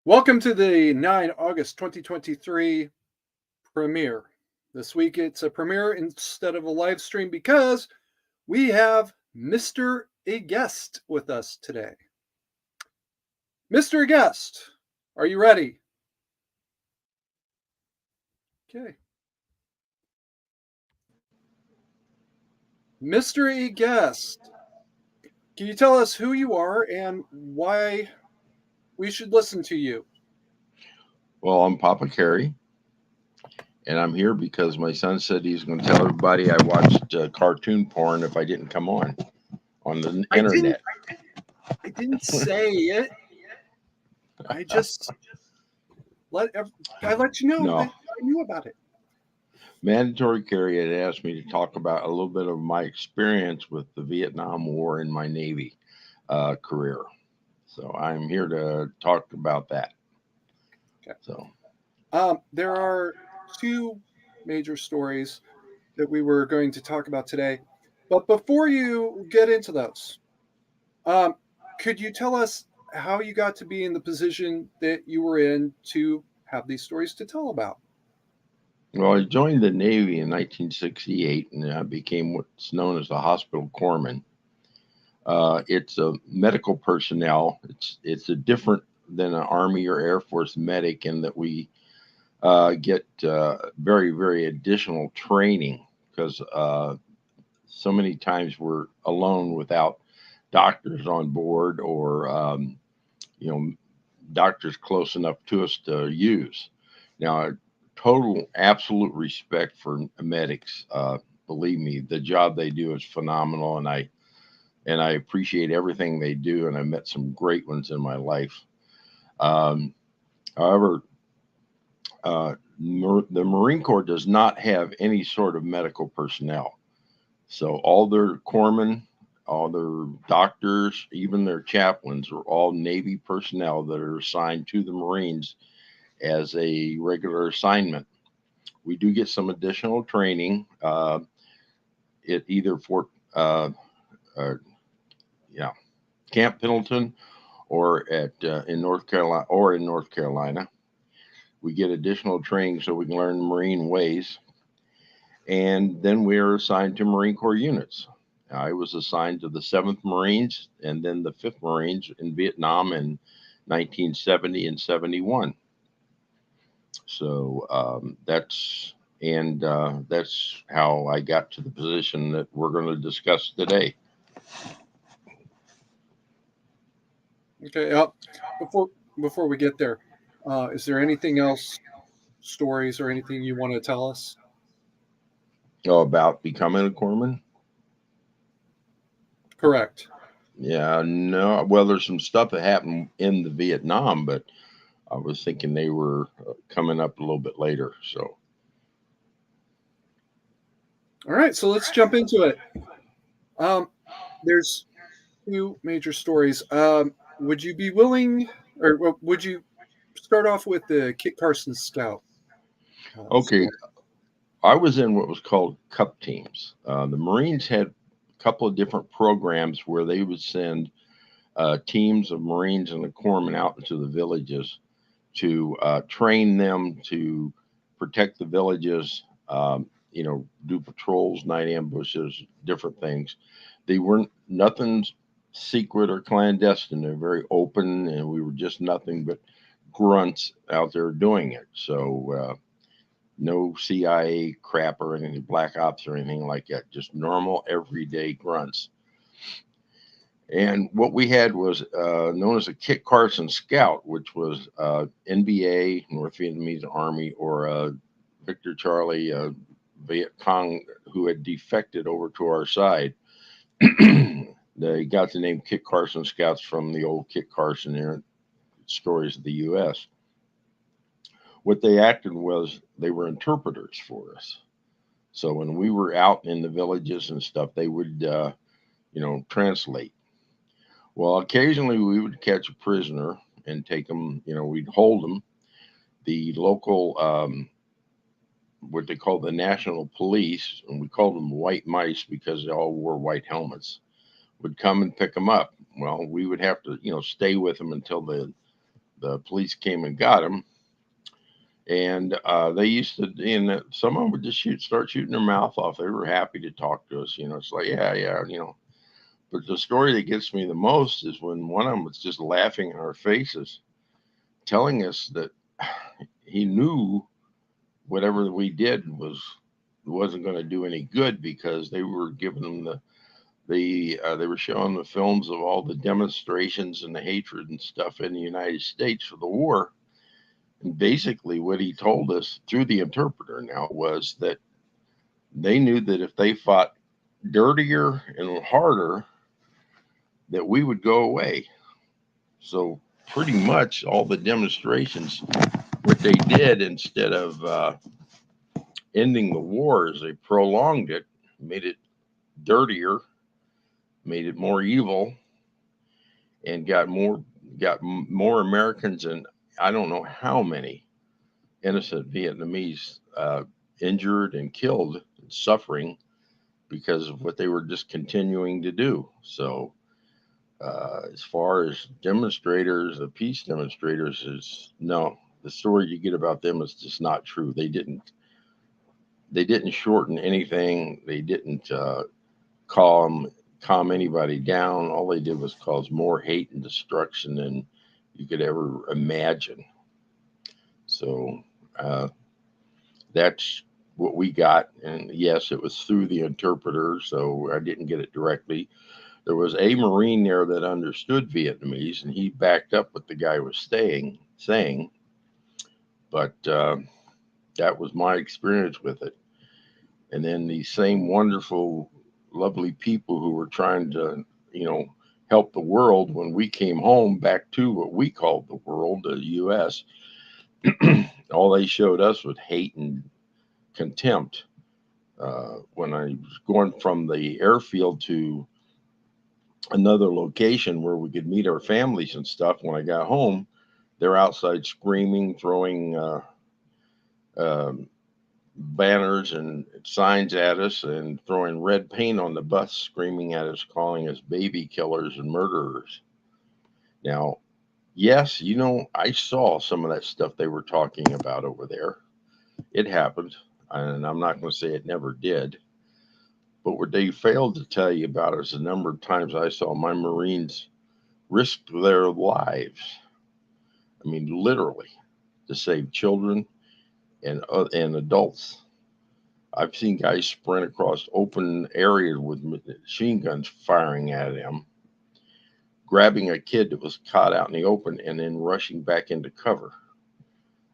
Welcome to the 9 August 2023 premiere. This week it's a premiere instead of a live stream because we have Mr. A Guest with us today. Mr. A Guest, are you ready? Okay. Mr. A Guest, can you tell us who you are and why we should listen to you? Well, I'm Pappa CARRY, and I'm here because my son said he's going to tell everybody I watched cartoon porn if I didn't come on the I didn't internet. I didn't say it. I just I let you know that No, I knew about it. Mandatory Carry had asked me to talk about a little bit of my experience with the Vietnam War in my Navy career. So I'm here to talk about that. Okay. So, There are two major stories that we were going to talk about today. But before you get into those, um, could you tell us how you got to be in the position that you were in to have these stories to tell about? well, I joined the Navy in 1968, and I became what's known as a hospital corpsman. It's a medical personnel. It's a different than an Army or Air Force medic in that we get very additional training because so many times we're alone without doctors on board or you know doctors close enough to us to use. Now, total absolute respect for medics. Believe me, the job they do is phenomenal, and I appreciate everything they do, and I met some great ones in my life. Um, However, the Marine Corps does not have any sort of medical personnel. So all their corpsmen, all their doctors, even their chaplains are all Navy personnel that are assigned to the Marines as a regular assignment. We do get some additional training at either Fort, uh, yeah, Camp Pendleton or at in North Carolina. We get additional training so we can learn Marine ways, and then we are assigned to Marine Corps units. I was assigned to the 7th Marines and then the 5th Marines in Vietnam in 1970 and 71. So that's how I got to the position that we're going to discuss today. Okay. Before before we get there, is there anything else, stories or anything you want to tell us? About becoming a corpsman. Correct. Yeah, no. Well, there's some stuff that happened in the Vietnam, but I was thinking they were coming up a little bit later. So, All right. So let's jump into it. Um, there's two major stories. Would you be willing, or would you start off with the Kit Carson Scout okay, story? I was in what was called cup teams. The Marines had a couple of different programs where they would send teams of Marines and the corpsmen out into the villages to train them to protect the villages, do patrols, night ambushes, different things. They weren't nothing secret or clandestine. They're very open, and we were just nothing but grunts out there doing it. So no CIA crap or anything, black ops or anything like that. Just normal everyday grunts. And what we had was known as a Kit Carson Scout, which was NBA, North Vietnamese Army, or Victor Charlie Viet Cong, who had defected over to our side. They got the name Kit Carson Scouts from the old Kit Carson stories of the U.S. What they acted was they were interpreters for us. So when we were out in the villages and stuff, they would, translate. Well, occasionally we would catch a prisoner and take them, we'd hold them. The local, what they call the national police, and we called them white mice because they all wore white helmets, would come and pick them up. Well, we would have to, stay with them until the the police came and got him. And they used to, and some of them would just start shooting their mouth off. They were happy to talk to us. It's like, yeah, yeah, But the story that gets me the most is when one of them was just laughing in our faces, telling us that he knew whatever we did wasn't going to do any good because they were giving them they were showing the films of all the demonstrations and the hatred and stuff in the United States for the war. And basically, what he told us through the interpreter now was that they knew that if they fought dirtier and harder, that we would go away. So pretty much all the demonstrations, what they did instead of ending the wars, they prolonged it, made it dirtier, made it more evil, and got more Americans and I don't know how many innocent Vietnamese injured and killed and suffering because of what they were just continuing to do. So as far as demonstrators, the peace demonstrators, is no. The story you get about them is just not true. They didn't shorten anything. They didn't calm anybody down. All they did was cause more hate and destruction than you could ever imagine. So uh, that's what we got. And yes, it was through the interpreter, so I didn't get it directly. There was a Marine there that understood Vietnamese, and he backed up what the guy was saying. But that was my experience with it. And then these same wonderful, lovely people who were trying to, you know, help the world when we came home back to what we called the world, the U.S., all they showed us was hate and contempt. When I was going from the airfield to another location where we could meet our families and stuff, when I got home, they're outside screaming, throwing um, banners and signs at us and throwing red paint on the bus, screaming at us, calling us baby killers and murderers. Now, yes, I saw some of that stuff they were talking about over there. It happened, and I'm not going to say it never did. But what they failed to tell you about is the number of times I saw my Marines risk their lives. I mean, literally, to save children and adults. I've seen guys sprint across open areas with machine guns firing at them, grabbing a kid that was caught out in the open, and then rushing back into cover.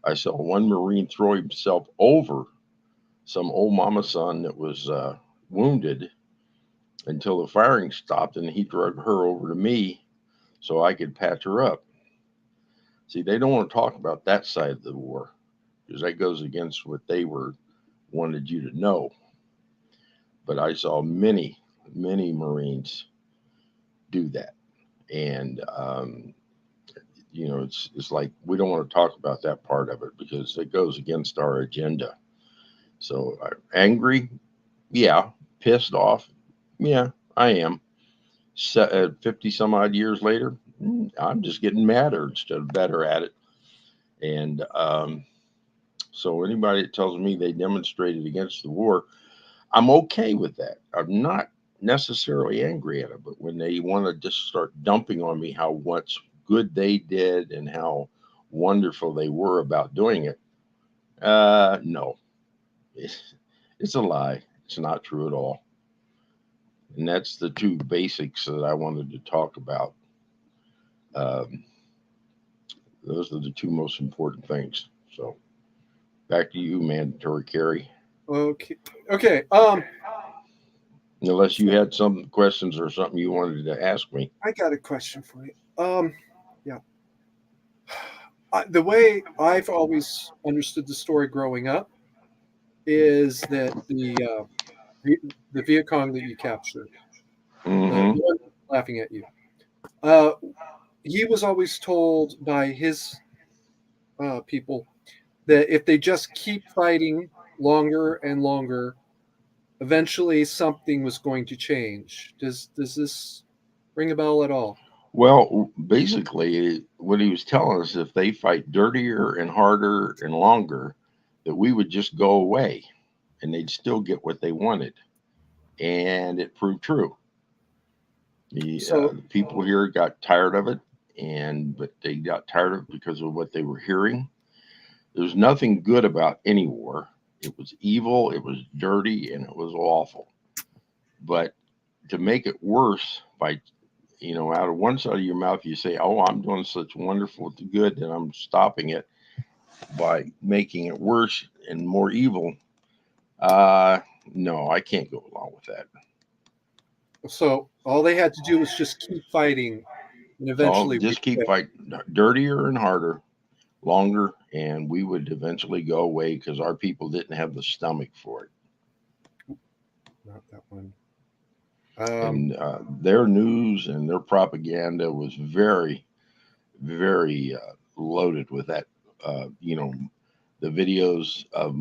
I saw one Marine throw himself over some old mama son that was wounded until the firing stopped, and he drug her over to me so I could patch her up. See, they don't want to talk about that side of the war because that goes against what they wanted you to know. But I saw many, many Marines do that, and it's like we don't want to talk about that part of it because it goes against our agenda. So angry, yeah. Pissed off, yeah. I am. 50 some odd years later, I'm just getting madder instead of better at it. And so anybody that tells me they demonstrated against the war, I'm okay with that. I'm not necessarily angry at it, but when they want to just start dumping on me how much good they did and how wonderful they were about doing it, no, it's a lie. It's not true at all. And that's the two basics that I wanted to talk about. Um, those are the two most important things. So back to you, Mandatory Carry. Okay. Okay. Unless you had some questions or something you wanted to ask me. I got a question for you. Yeah. The way I've always understood the story growing up is that the Viet Cong that you captured, the Mm-hmm. one laughing at you, uh, he was always told by his people that if they just keep fighting longer and longer, eventually something was going to change. Does this ring a bell at all? Well, basically, what he was telling us, if they fight dirtier and harder and longer, that we would just go away and they'd still get what they wanted. And it proved true. So The people here got tired of it, but they got tired of it because of what they were hearing. There's nothing good about any war. It was evil, it was dirty, and it was awful. But to make it worse by out of one side of your mouth, you say, "Oh, I'm doing such wonderful good that I'm stopping it," by making it worse and more evil. Uh, no, I can't go along with that. so all they had to do was just keep fighting, and So eventually we just keep quit. fighting dirtier and harder, longer, and we would eventually go away because our people didn't have the stomach for it. Not that one. Um, And their news and their propaganda was very, very loaded with that. The videos of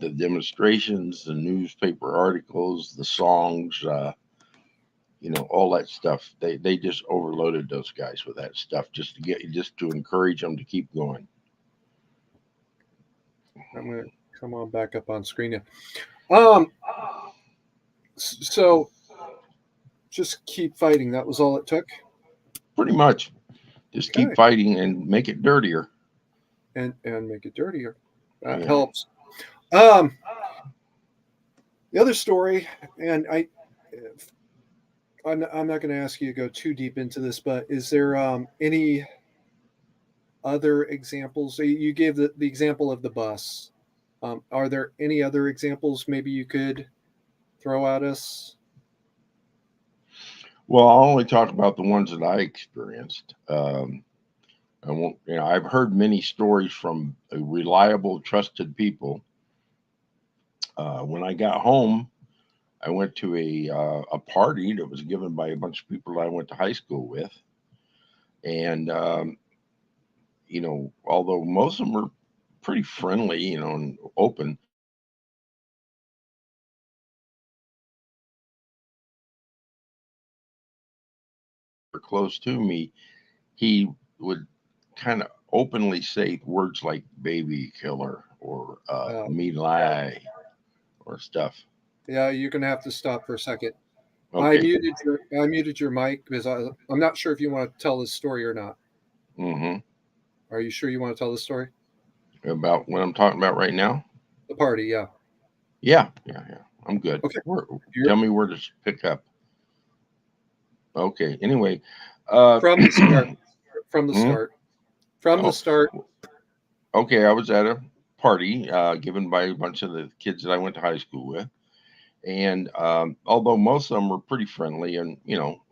the demonstrations, the newspaper articles, the songs, all that stuff. They just overloaded those guys with that stuff just to encourage them to keep going. I'm gonna come on back up on screen now. So just keep fighting. That was all it took. Pretty much, just keep Okay, fighting and make it dirtier. and make it dirtier. That Yeah. helps. Um, the other story, and I'm not going to ask you to go too deep into this, but is there any other examples? So you gave the example of the bus. Are there any other examples maybe you could throw at us? Well, I'll only talk about the ones that I experienced. I won't. I've heard many stories from reliable, trusted people. When I got home, I went to a party that was given by a bunch of people that I went to high school with, and although most of them were pretty friendly, and open, or close to me, he would kind of openly say words like "baby killer" or Uh, "me yeah, lie" or stuff. yeah, you're going to have to stop for a second. Okay. I muted your mic because I'm not sure if you want to tell this story or not. Hmm. Are you sure you want to tell this story? About what I'm talking about right now? The party, yeah. Yeah, yeah, yeah. I'm good. Okay, Tell you're me where to pick up. Okay. Anyway, uh, from the start. From the hmm? start. From the Oh, start. okay. I was at a party given by a bunch of the kids that I went to high school with, and although most of them were pretty friendly and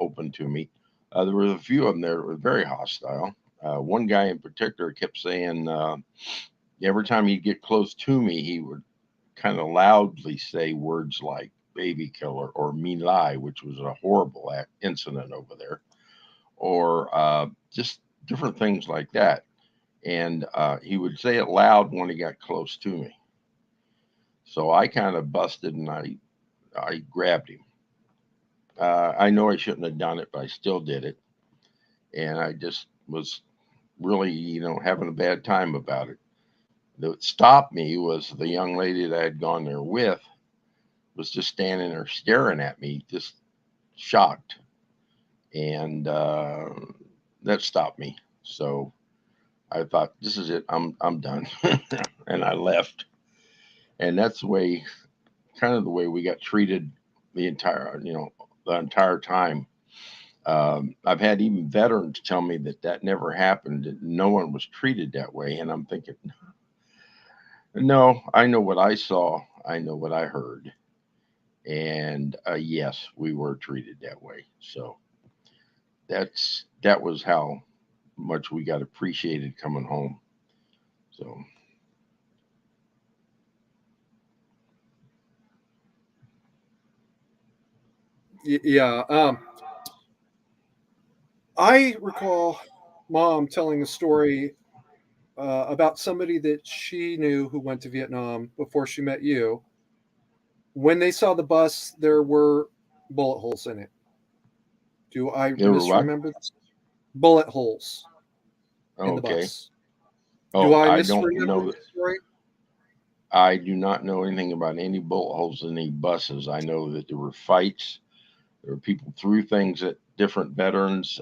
open to me, there were a few of them there that were very hostile. One guy in particular kept saying every time he'd get close to me, he would kind of loudly say words like "baby killer" or "me lie," which was a horrible incident over there, or just different things like that. And he would say it loud when he got close to me. So I kind of busted and I grabbed him. I know I shouldn't have done it, but I still did it, and I just was really having a bad time about it. What stopped me was the young lady that I had gone there with was just standing there staring at me, just shocked, and that stopped me. So I thought, this is it. I'm done, and I left. And that's kind of the way we got treated the entire time. I've had even veterans tell me that never happened. That no one was treated that way, and I'm thinking, no, I know what I saw. I know what I heard, and yes, we were treated that way. So that was how much we got appreciated coming home. So Yeah. I recall mom telling a story about somebody that she knew who went to Vietnam before she met you. When they saw the bus, there were bullet holes in it. Do I they were what? misremember this? bullet holes in the Okay. bus. Do Oh, I I don't misremember know. the story? I do not know anything about any bullet holes in any buses. I know that there were fights. There were people threw things at different veterans.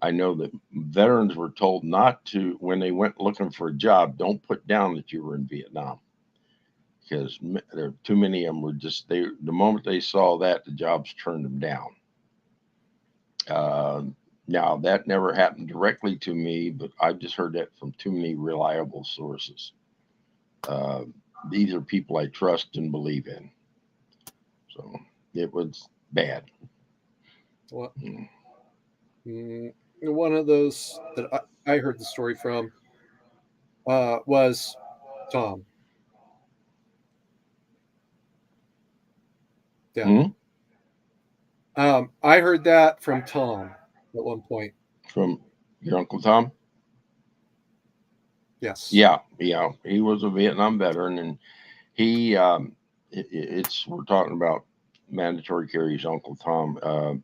I know that veterans were told not to, when they went looking for a job, don't put down that you were in Vietnam, because there too many of them were just they. The moment they saw that, the jobs turned them down. Uh, Now that never happened directly to me, but I've just heard that from too many reliable sources. Uh, these are people I trust and believe in. So it was bad. What? Mm. One of those that I heard the story from was Tom. Yeah. Hmm? I heard that from Tom at one point. From your Uncle Tom? Yes. Yeah, yeah. He was a Vietnam veteran, and he it's we're talking about mandatory carries. Uncle Tom.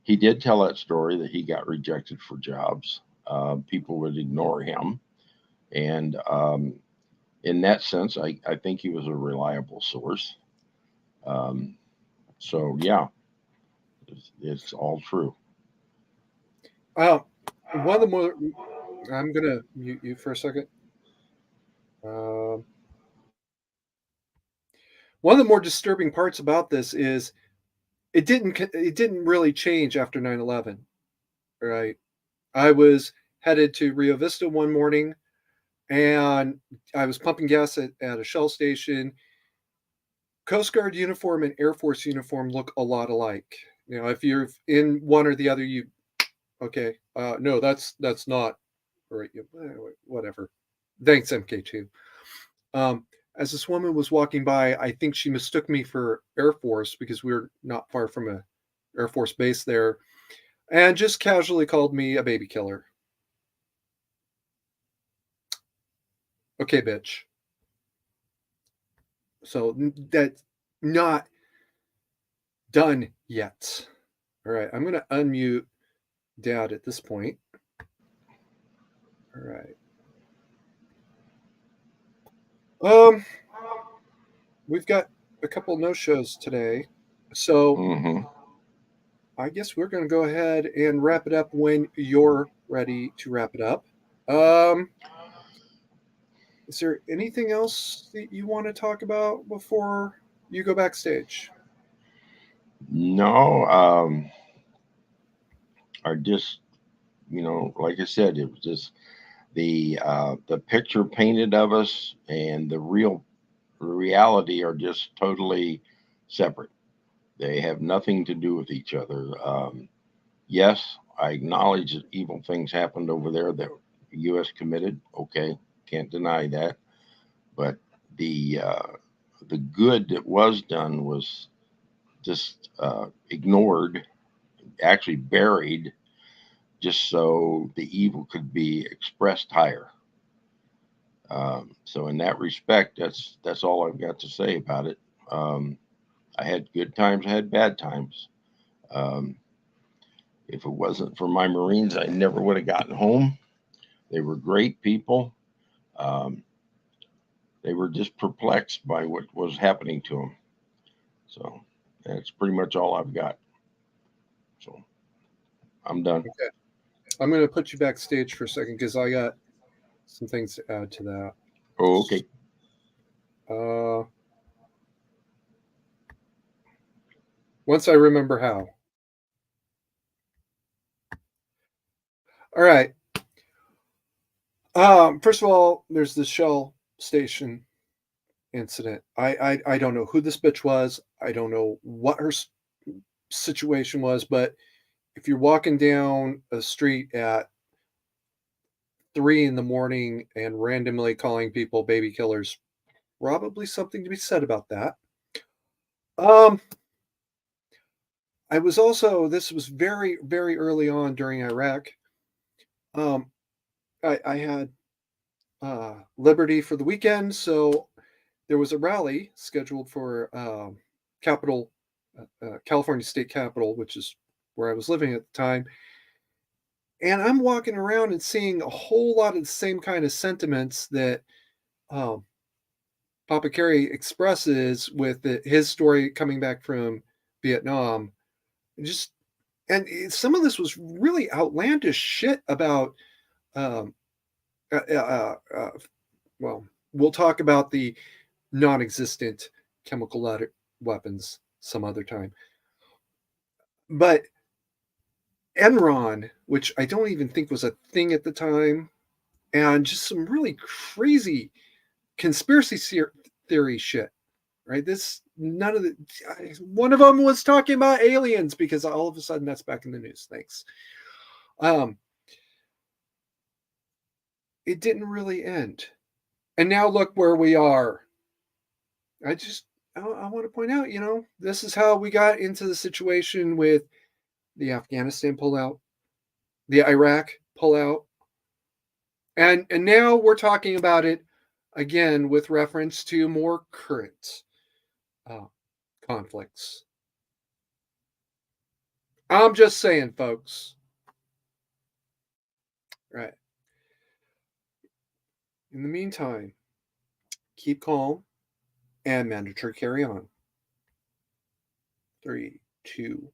He did tell that story that he got rejected for jobs. People would ignore him, and in that sense, I think he was a reliable source. Um, so yeah, it's all true. Uh, one of the more, I'm gonna mute you for a second. Um, one of the more disturbing parts about this is it didn't really change after 9/11. Right. I was headed to Rio Vista one morning, and I was pumping gas at a Shell station. Coast Guard uniform and Air Force uniform look a lot alike. If you're in one or the other, you okay. No, that's not right. Whatever. Thanks, MK2. Um, as this woman was walking by, I think she mistook me for Air Force because we were not far from a Air Force base there, and just casually called me a baby killer. Okay, bitch. So that's not done yet. All right, I'm gonna unmute Dad at this point. All right. Um, we've got a couple no shows today, so Hmm. I guess we're gonna go ahead and wrap it up when you're ready to wrap it up. Um, is there anything else that you want to talk about before you go backstage? No, I just like I said, it was just the picture painted of us and the real reality are just totally separate. They have nothing to do with each other. Yes, I acknowledge that evil things happened over there that the U.S. committed. Okay, can't deny that. But the uh, the good that was done was just ignored, actually buried, just so the evil could be expressed higher. So in that respect, that's all I've got to say about it. Um, I had good times, I had bad times. Um, if it wasn't for my Marines, I never would have gotten home. They were great people. Um, they were just perplexed by what was happening to them. So that's pretty much all I've got. So I'm done. Okay, I'm gonna put you backstage for a second because I got some things to add to that. Oh, okay. Uh, once I remember how. All right. First of all, there's the Shell station incident. I don't know who this bitch was. I don't know what her situation was, but if you're walking down a street at 3 in the morning and randomly calling people baby killers, probably something to be said about that. Um, I was also this was very very early on during Iraq. Um, I had Liberty for the weekend, so there was a rally scheduled for Capital, California State Capitol, which is where I was living at the time. And I'm walking around and seeing a whole lot of the same kind of sentiments that um, Papa Carey expresses with his story coming back from Vietnam. Just and some of this was really outlandish shit about um, uh, uh, uh, uh, well, we'll talk about the non-existent chemical weapons some other time. But Enron, which I don't even think was a thing at the time, and just some really crazy conspiracy theory shit. Right? This none of the one of them was talking about aliens because all of a sudden that's back in the news. Thanks. Um, it didn't really end, and now look where we are. I just I want to point out, this is how we got into the situation with the Afghanistan pullout, the Iraq pullout, and now we're talking about it again with reference to more current uh, conflicts. I'm just saying, folks. Right. In the meantime, keep calm and mandatory carry on. 3, 2,